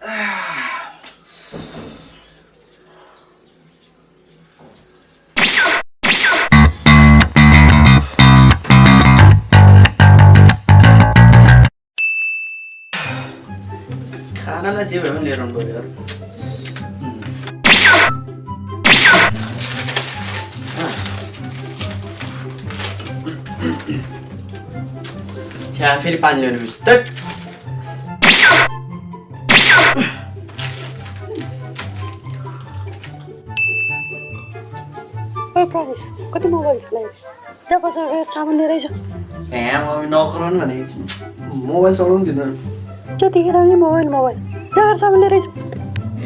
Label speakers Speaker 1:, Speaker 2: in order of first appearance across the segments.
Speaker 1: खानालाई जे भए पनि लिएर आउनु पर्यो यार छ्या फेरि पानी ल्याउनु बिर्स त
Speaker 2: ओइ प्रवेश कति मोबाइल चलायो जा बजार सामान लिएर आइज
Speaker 1: ए मम्मी नखराउनु भने मोबाइल चलाउनु दिँदैन
Speaker 2: जतिखेर नि मोबाइल जा सामान लिएर आइज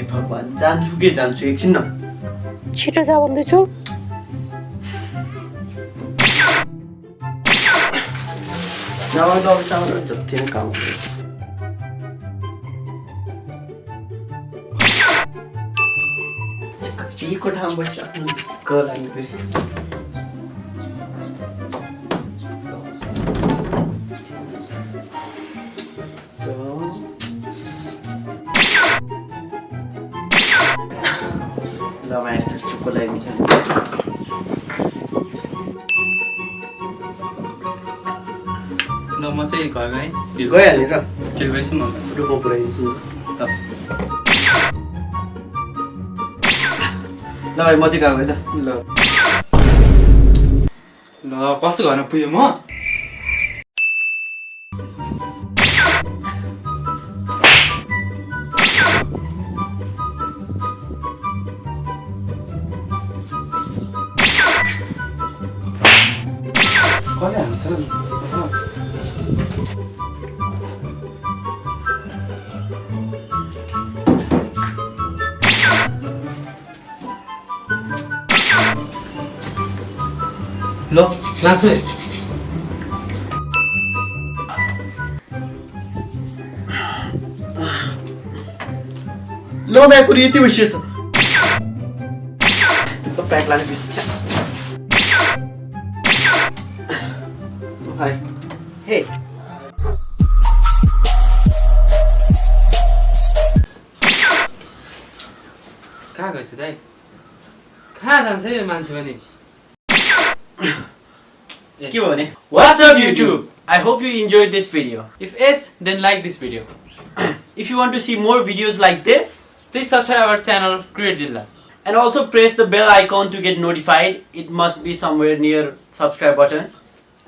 Speaker 1: ए भगवान् जान्छु एकछिन न
Speaker 2: छिटो जा भन्दैछु
Speaker 1: नभए त अब सामान जति नै काम गर्छ चिको ठाउँ बसिरहेको ग लाग्ने फेरि ल म यस्तो चुक्को लगाइदिन्छ
Speaker 3: ल म चाहिँ घर गएँ
Speaker 1: गइहाल्ने र
Speaker 3: फिर गएछु म
Speaker 1: रुखमा पुऱ्याइदिन्छु
Speaker 3: ल
Speaker 1: ल भाइ म चाहिँ गएको है त
Speaker 3: ल ल कसो घरमा पुग्यो म कसले हान्छ ल क्लास में
Speaker 1: लो मैं कुरी यति बसिएछ प्याक लाने बिर्सिन्छ हाय हे
Speaker 3: कहाँ गएछ दाइ कहाँ जान्छ यो मान्छे पनि
Speaker 1: What's up YouTube? I hope you enjoyed this video.
Speaker 3: If yes, then like this video.
Speaker 1: If you want to see more videos like this,
Speaker 3: please subscribe our channel CreatZilla.
Speaker 1: And also press the bell icon to get notified. It must be somewhere near subscribe button.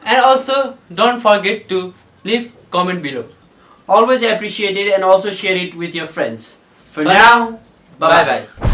Speaker 3: And also don't forget to leave comment below.
Speaker 1: Always appreciate it and also share it with your friends. For now, bye bye.